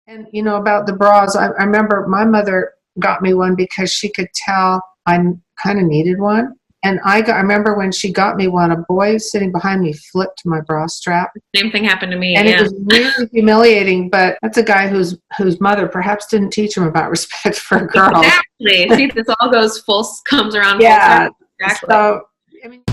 And about the bras, I remember my mother got me one because she could tell I kind of needed one. And I remember when she got me one, a boy sitting behind me flipped my bra strap. Same thing happened to me. And it was really humiliating, but that's a guy whose mother perhaps didn't teach him about respect for girls. Exactly. See, this all comes around. Yeah. Full circle. Exactly. So, I mean,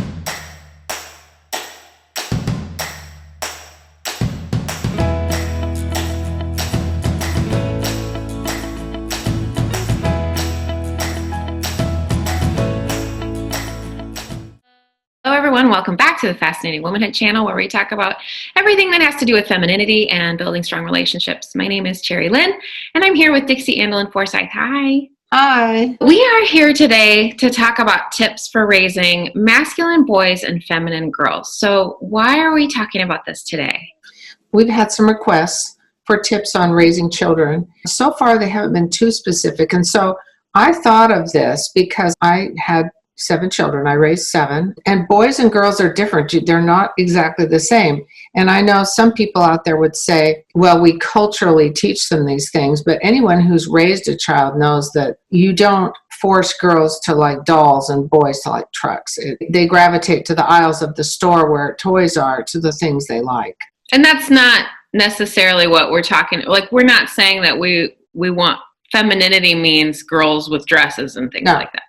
Hello everyone, welcome back to the Fascinating Womanhood channel, where we talk about everything that has to do with femininity and building strong relationships. My name is Cherry Lynn, and I'm here with Dixie, Andelin, Forsyth. Hi. Hi. We are here today to talk about tips for raising masculine boys and feminine girls. So why are we talking about this today? We've had some requests for tips on raising children. So far, they haven't been too specific. And so I thought of this because I had 7 children. I raised 7. And boys and girls are different. They're not exactly the same. And I know some people out there would say, well, we culturally teach them these things. But anyone who's raised a child knows that you don't force girls to like dolls and boys to like trucks. They gravitate to the aisles of the store where toys are, to the things they like. And that's not necessarily what we're talking. Like, we're not saying that we want femininity means girls with dresses and things like that.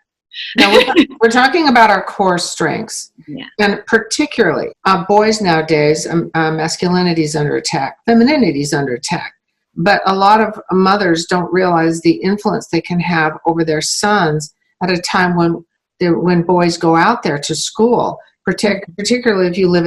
No, we're talking about our core strengths. Yeah. And particularly boys nowadays, masculinity is under attack, femininity is under attack. But a lot of mothers don't realize the influence they can have over their sons at a time when boys go out there to school, particularly if you live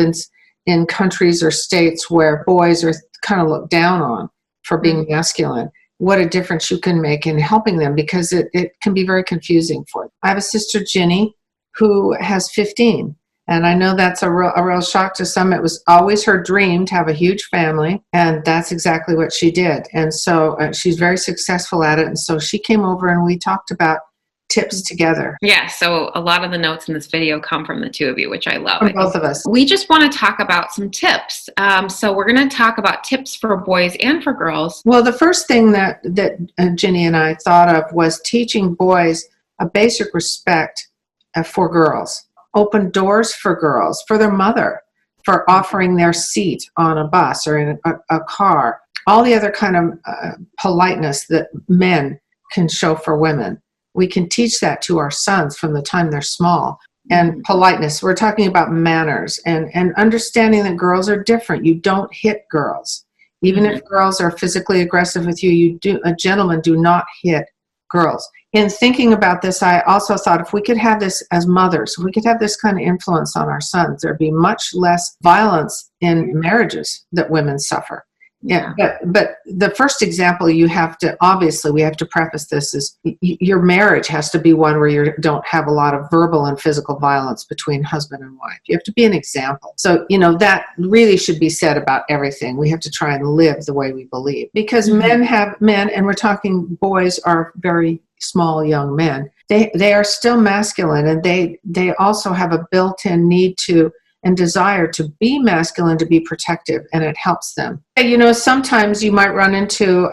in countries or states where boys are kind of looked down on for being masculine. What a difference you can make in helping them, because it can be very confusing for them. I have a sister, Ginny, who has 15. And I know that's a real shock to some. It was always her dream to have a huge family, and that's exactly what she did. And so she's very successful at it. And so she came over and we talked about tips together. Yeah, so a lot of the notes in this video come from the two of you, which I love. From both of us. We just want to talk about some tips. So we're going to talk about tips for boys and for girls. Well, the first thing that Ginny and I thought of was teaching boys a basic respect for girls. Open doors for girls, for their mother, for offering their seat on a bus or in a car. All the other kind of politeness that men can show for women. We can teach that to our sons from the time they're small. And politeness, we're talking about manners and understanding that girls are different. You don't hit girls. Even if girls are physically aggressive with you, a gentleman do not hit girls. In thinking about this, I also thought if we could have this as mothers, if we could have this kind of influence on our sons, there'd be much less violence in marriages that women suffer. Yeah, but the first example we have to preface this is your marriage has to be one where you don't have a lot of verbal and physical violence between husband and wife. You have to be an example. So, that really should be said about everything. We have to try and live the way we believe, because men, and we're talking boys are very small young men. They are still masculine, and they also have a built-in need to and desire to be masculine, to be protective, and it helps them. Sometimes you might run into,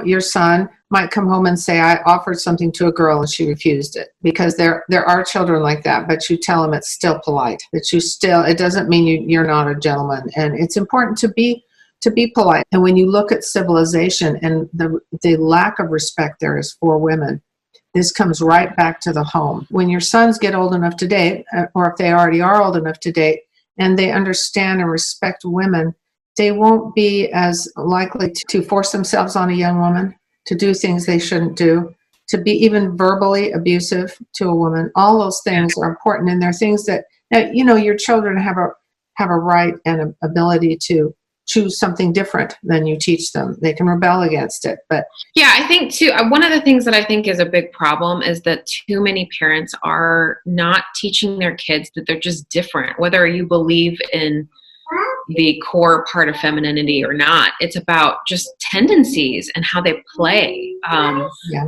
your son might come home and say, I offered something to a girl and she refused it, because there are children like that, but you tell them it's still polite, it doesn't mean you're not a gentleman. And it's important to be polite. And when you look at civilization and the lack of respect there is for women, this comes right back to the home. When your sons get old enough to date, or if they already are old enough to date, and they understand and respect women, they won't be as likely to force themselves on a young woman, to do things they shouldn't do, to be even verbally abusive to a woman. All those things are important, and they're things that your children have a right and an ability to choose something different than you teach them. They can rebel against it. But yeah, I think too, one of the things that I think is a big problem is that too many parents are not teaching their kids that they're just different, whether you believe in the core part of femininity or not. It's about just tendencies and how they play.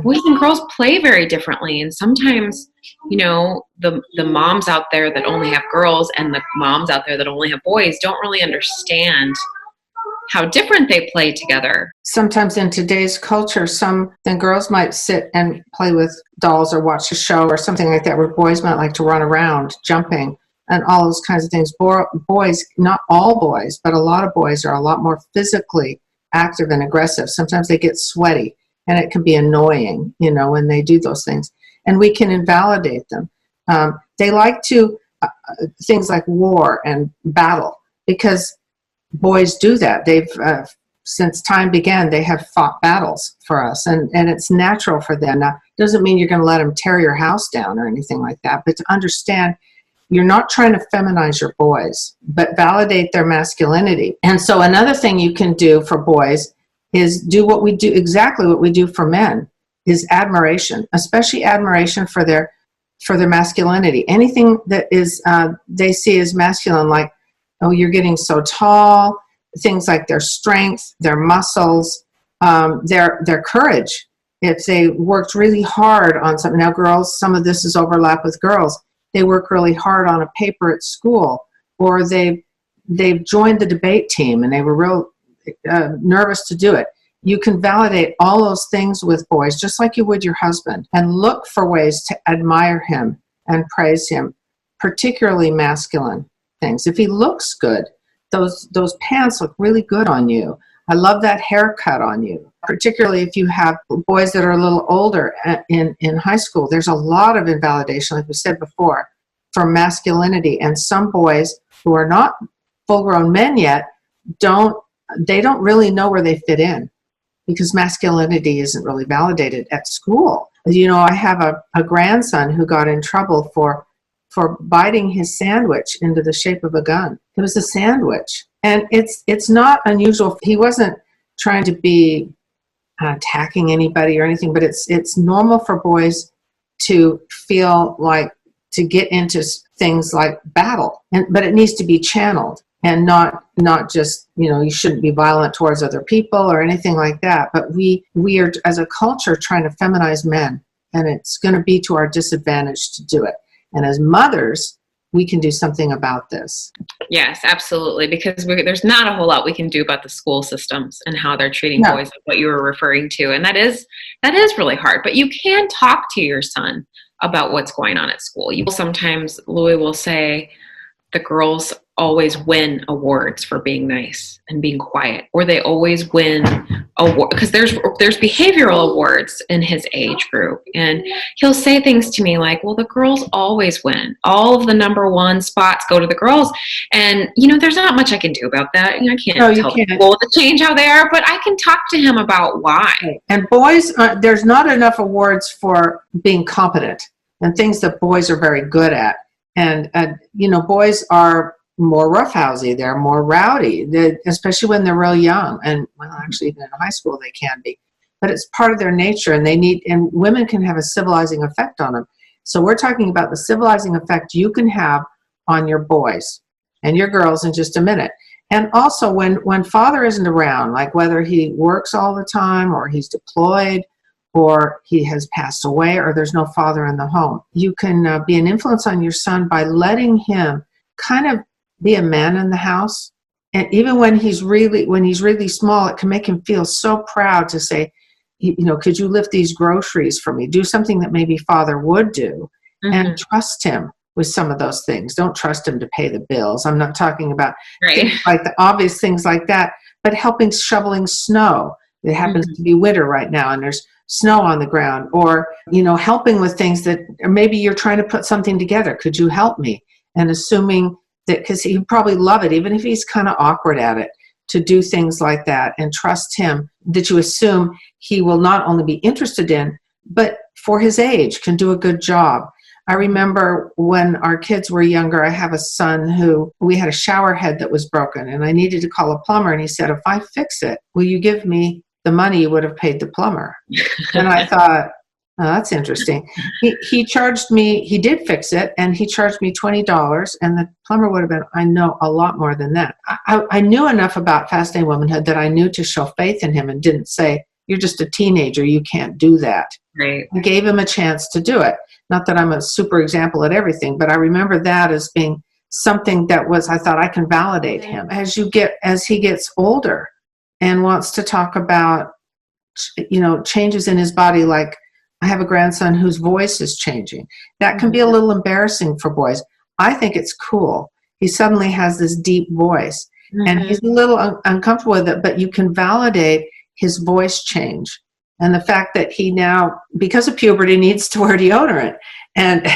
Boys and girls play very differently, and sometimes the moms out there that only have girls and the moms out there that only have boys don't really understand how different they play together. Sometimes in today's culture, then girls might sit and play with dolls or watch a show or something like that, where boys might like to run around, jumping, and all those kinds of things. Boys, not all boys, but a lot of boys are a lot more physically active and aggressive. Sometimes they get sweaty, and it can be annoying, when they do those things. And we can invalidate them. They like to, things like war and battle, because boys do that. They've, since time began, they have fought battles for us, and it's natural for them. Now, it doesn't mean you're going to let them tear your house down or anything like that, but to understand you're not trying to feminize your boys, but validate their masculinity. And so another thing you can do for boys is do exactly what we do for men, is admiration, especially admiration for their masculinity. Anything that is they see as masculine, like, oh, you're getting so tall, things like their strength, their muscles, their courage. If they worked really hard on something. Now girls, some of this is overlap with girls. They work really hard on a paper at school, or they've joined the debate team and they were real nervous to do it. You can validate all those things with boys, just like you would your husband, and look for ways to admire him and praise him, particularly masculine things. If he looks good, those pants look really good on you. I love that haircut on you. Particularly if you have boys that are a little older in high school, there's a lot of invalidation, like we said before, for masculinity. And some boys who are not full-grown men yet don't really know where they fit in, because masculinity isn't really validated at school. I have a grandson who got in trouble for biting his sandwich into the shape of a gun. It was a sandwich. And it's not unusual. He wasn't trying to be attacking anybody or anything, but it's normal for boys to feel like, to get into things like battle, but it needs to be channeled, and not just, you shouldn't be violent towards other people or anything like that. But we are, as a culture, trying to feminize men, and it's going to be to our disadvantage to do it. And as mothers, we can do something about this. Yes, absolutely. Because there's not a whole lot we can do about the school systems and how they're treating boys, like what you were referring to. And that is really hard. But you can talk to your son about what's going on at school. Sometimes Louis will say the girls always win awards for being nice and being quiet, or they always win award, because there's behavioral awards in his age group, and he'll say things to me like, well, the girls always win, all of the number one spots go to the girls, and there's not much I can do about that. I can't tell the school to change how they are, but I can talk to him about why. And boys, there's not enough awards for being competent and things that boys are very good at. And boys are more roughhousey, they're more rowdy, especially when they're real young. And actually even in high school they can be. But it's part of their nature, and women can have a civilizing effect on them. So we're talking about the civilizing effect you can have on your boys and your girls in just a minute. And also when father isn't around, like whether he works all the time or he's deployed or he has passed away or there's no father in the home, you can be an influence on your son by letting him kind of be a man in the house. And even when he's really small, it can make him feel so proud to say, could you lift these groceries for me? Do something that maybe father would do, and trust him with some of those things. Don't trust him to pay the bills. I'm not talking about things like the obvious things like that, but helping shoveling snow. It happens to be winter right now and there's snow on the ground, or, helping with things that maybe you're trying to put something together. Could you help me? And assuming that, because he'd probably love it, even if he's kind of awkward at it, to do things like that, and trust him, that you assume he will not only be interested in, but for his age can do a good job. I remember when our kids were younger, I have a son who, we had a shower head that was broken and I needed to call a plumber, and he said, if I fix it, will you give me the money you would have paid the plumber? And I thought, oh, that's interesting. He charged me, he did fix it, and he charged me $20, and the plumber would have been, I know, a lot more than that. I knew enough about Fascinating Womanhood that I knew to show faith in him and didn't say, you're just a teenager, you can't do that. Right. I gave him a chance to do it. Not that I'm a super example at everything, but I remember that as being something that was, I thought I can validate him. As he gets older, and wants to talk about, changes in his body. Like, I have a grandson whose voice is changing. That can be a little embarrassing for boys. I think it's cool. He suddenly has this deep voice, and he's a little uncomfortable with it, but you can validate his voice change. And the fact that he now, because of puberty, needs to wear deodorant. And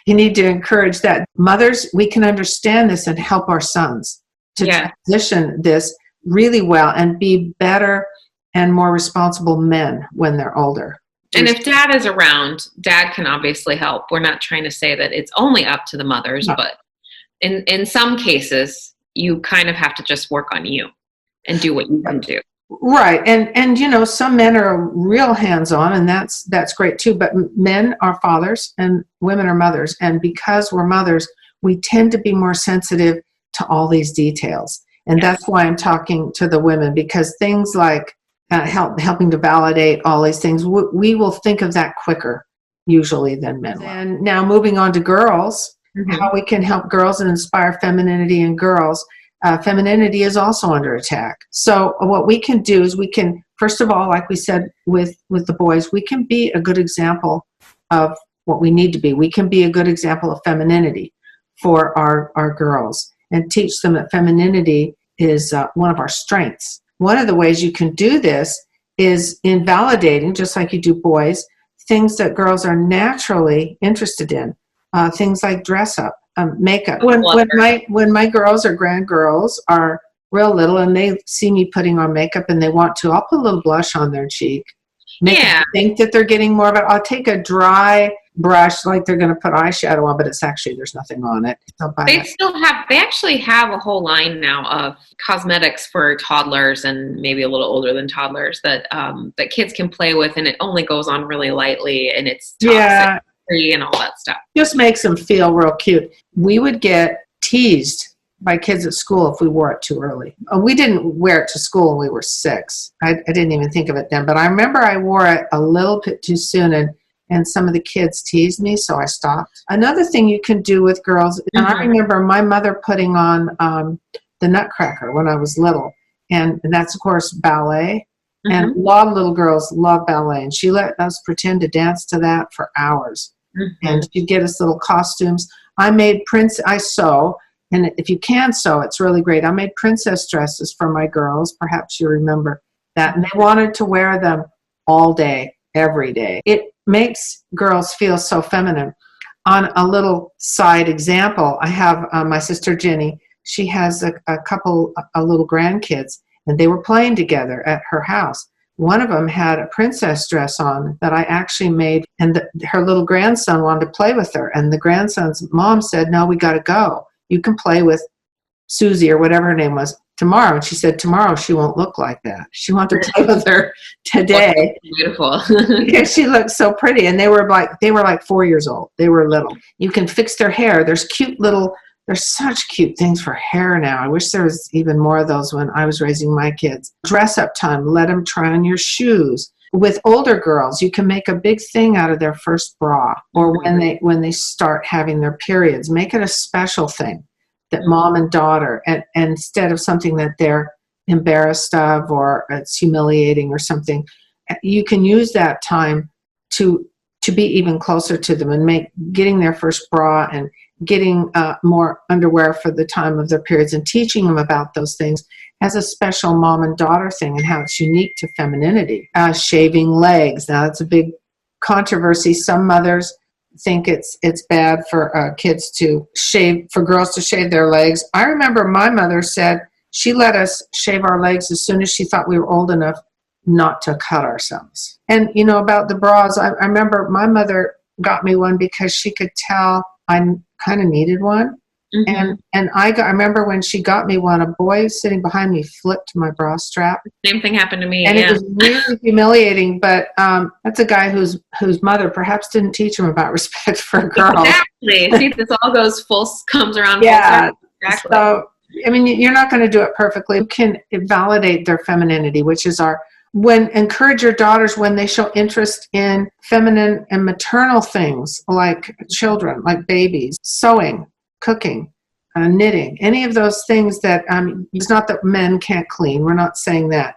you need to encourage that. Mothers, we can understand this and help our sons to transition this really well and be better and more responsible men when they're older. And if dad is around, dad can obviously help. We're not trying to say that it's only up to the mothers, but in some cases, you kind of have to just work on you and do what you can do. Right. And some men are real hands-on, and that's great too. But men are fathers and women are mothers. And because we're mothers, we tend to be more sensitive to all these details. And that's why I'm talking to the women, because things like helping to validate all these things, we will think of that quicker usually than men will. And now moving on to girls, how we can help girls and inspire femininity in girls. Femininity is also under attack. So what we can do is we can, first of all, like we said with the boys, we can be a good example of what we need to be. We can be a good example of femininity for our girls and teach them that femininity is one of our strengths. One of the ways you can do this is in validating, just like you do boys, things that girls are naturally interested in, things like dress up. Makeup. When my girls or grandgirls are real little and they see me putting on makeup and they want to, I'll put a little blush on their cheek. Make them think that they're getting more of it. I'll take a dry brush like they're going to put eyeshadow on, but it's actually, there's nothing on it. They actually have a whole line now of cosmetics for toddlers and maybe a little older than toddlers that kids can play with, and it only goes on really lightly, and it's toxic. And all that stuff. Just makes them feel real cute. We would get teased by kids at school if we wore it too early. We didn't wear it to school when we were 6. I didn't even think of it then, but I remember I wore it a little bit too soon, and some of the kids teased me, so I stopped. Another thing you can do with girls, and I remember my mother putting on the Nutcracker when I was little, and that's, of course, ballet. And a lot of little girls love ballet, and she let us pretend to dance to that for hours. And she'd get us little costumes. I sew, and if you can sew, it's really great. I made princess dresses for my girls. Perhaps you remember that. And they wanted to wear them all day, every day. It makes girls feel so feminine. On a little side example, I have my sister Jenny. She has a couple of little grandkids, and they were playing together at her house. One of them had a princess dress on that I actually made, and her little grandson wanted to play with her. And the grandson's mom said, "No, we got to go. You can play with Susie," or whatever her name was, "tomorrow." And she said, "Tomorrow she won't look like that. She wants to play with her today." Beautiful. Because she looked so pretty. And they were like 4 years old. They were little. You can fix their hair. There's such cute things for hair now. I wish there was even more of those when I was raising my kids. Dress up time. Let them try on your shoes. With older girls, you can make a big thing out of their first bra, or when they start having their periods. Make it a special thing that mom and daughter, and instead of something that they're embarrassed of or it's humiliating or something, you can use that time to be even closer to them and getting their first bra and getting more underwear for the time of their periods and teaching them about those things as a special mom and daughter thing and how it's unique to femininity. Shaving legs. Now, that's a big controversy. Some mothers think it's bad for girls to shave their legs. I remember my mother said she let us shave our legs as soon as she thought we were old enough not to cut ourselves. And, about the bras, I remember my mother got me one because she could tell I kind of needed one. And I remember when she got me one, a boy sitting behind me flipped my bra strap. Same thing happened to me. And it was really humiliating, but that's a guy whose mother perhaps didn't teach him about respect for girls. Exactly. See, this all comes around. Yeah. Exactly. So, you're not going to do it perfectly. You can validate their femininity, which is encourage your daughters when they show interest in feminine and maternal things like children, like babies, sewing, cooking, knitting, any of those things that it's not that men can't clean. We're not saying that.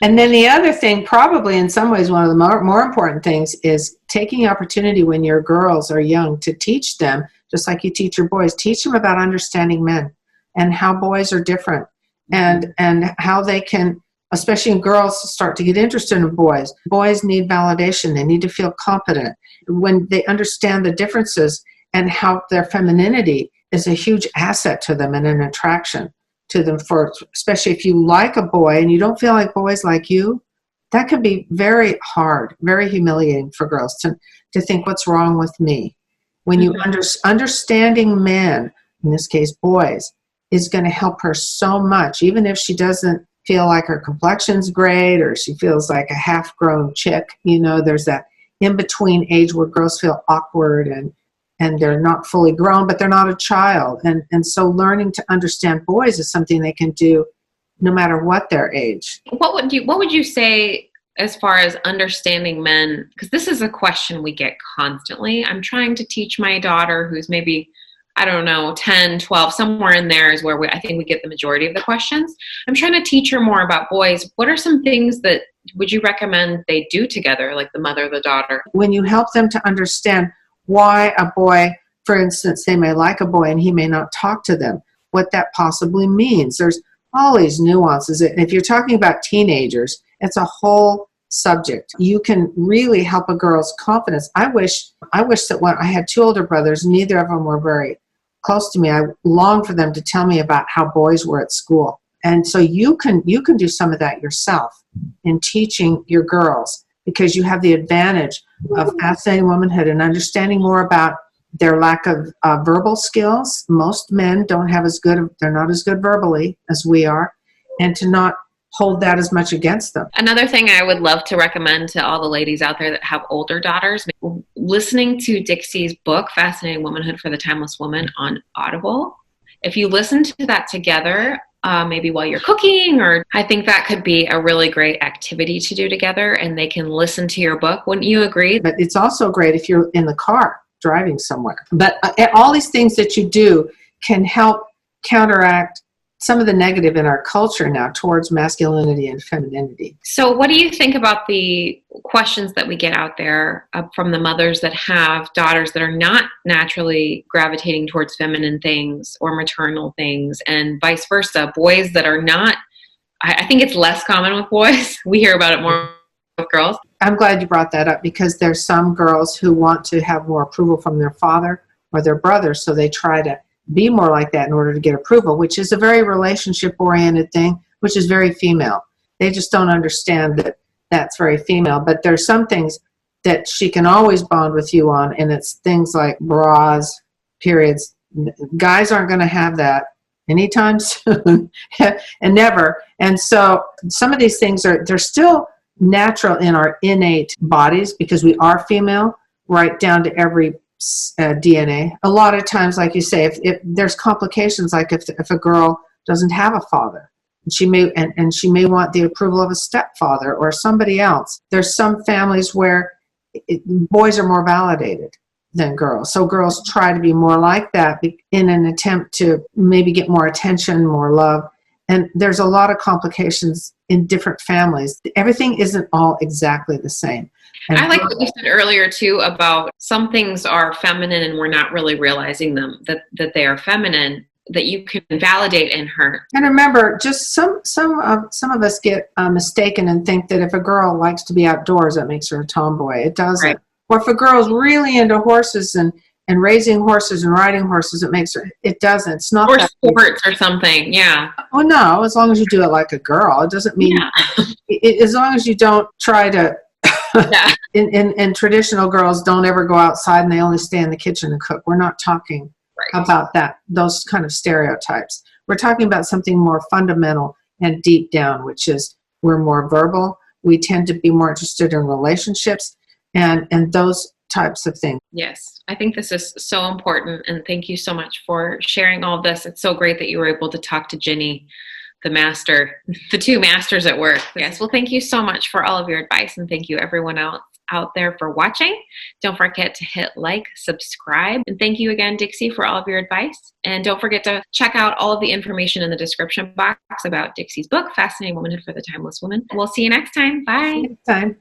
And then the other thing, probably in some ways, one of the more important things is taking opportunity when your girls are young to teach them, just like you teach your boys, teach them about understanding men and how boys are different and how they can, especially in girls, start to get interested in boys. Boys need validation. They need to feel competent. When they understand the differences and how their femininity is a huge asset to them and an attraction to them, for especially if you like a boy and you don't feel like boys like you, that can be very hard, very humiliating for girls to think, what's wrong with me? When you understanding men, in this case boys, is going to help her so much, even if she doesn't feel like her complexion's great or she feels like a half-grown chick. You know, there's that in-between age where girls feel awkward and they're not fully grown, but they're not a child. And so learning to understand boys is something they can do no matter what their age. What would you say as far as understanding men? Because this is a question we get constantly. I'm trying to teach my daughter, who's maybe, I don't know, 10, 12, somewhere in there is where I think we get the majority of the questions. I'm trying to teach her more about boys. What are some things that would you recommend they do together, like the mother, the daughter? When you help them to understand why a boy, for instance, they may like a boy and he may not talk to them, what that possibly means. There's all these nuances. And if you're talking about teenagers, it's a whole subject. You can really help a girl's confidence. I wish that when I had two older brothers, neither of them were very close to me. I longed for them to tell me about how boys were at school. And so you can do some of that yourself in teaching your girls, because you have the advantage of Fascinating Womanhood and understanding more about their lack of verbal skills. Most men don't have they're not as good verbally as we are, and to not hold that as much against them. Another thing I would love to recommend to all the ladies out there that have older daughters, listening to Dixie's book, Fascinating Womanhood for the Timeless Woman, on Audible. If you listen to that together, maybe while you're cooking, or I think that could be a really great activity to do together, and they can listen to your book. Wouldn't you agree? But it's also great if you're in the car driving somewhere. But all these things that you do can help counteract some of the negative in our culture now towards masculinity and femininity. So what do you think about the questions that we get out there from the mothers that have daughters that are not naturally gravitating towards feminine things or maternal things, and vice versa, boys that are not? I think it's less common with boys. We hear about it more with girls. I'm glad you brought that up, because there's some girls who want to have more approval from their father or their brother, so they try to be more like that in order to get approval, which is a very relationship-oriented thing, which is very female. They just don't understand that that's very female. But there's some things that she can always bond with you on, and it's things like bras, periods. Guys aren't going to have that anytime soon, and never. And so some of these things they're still natural in our innate bodies, because we are female, right down to every DNA. A lot of times, like you say, if there's complications, like if a girl doesn't have a father, she may want the approval of a stepfather or somebody else. There's some families where boys are more validated than girls, so girls try to be more like that in an attempt to maybe get more attention, more love. And there's a lot of complications in different families. Everything isn't all exactly the same. And I like what you said earlier too about some things are feminine and we're not really realizing them, that they are feminine, that you can validate in her. And remember, just some of us get mistaken and think that if a girl likes to be outdoors, that makes her a tomboy. It doesn't. Right. Or if a girl's really into horses and raising horses and riding horses, it doesn't. It's not. Or sports or something, yeah. Oh no, as long as you do it like a girl. It doesn't mean, as long as you don't try to, yeah. In traditional girls don't ever go outside and they only stay in the kitchen and cook. We're not talking about those kind of stereotypes. We're talking about something more fundamental and deep down, which is we're more verbal. We tend to be more interested in relationships and those types of things. Yes, I think this is so important, and thank you so much for sharing all this. It's so great that you were able to talk to Ginny the two masters at work. Yes. Well, thank you so much for all of your advice, and thank you everyone else out there for watching. Don't forget to hit like, subscribe, and thank you again, Dixie, for all of your advice. And don't forget to check out all of the information in the description box about Dixie's book, Fascinating Womanhood for the Timeless Woman. We'll see you next time. Bye. Next time.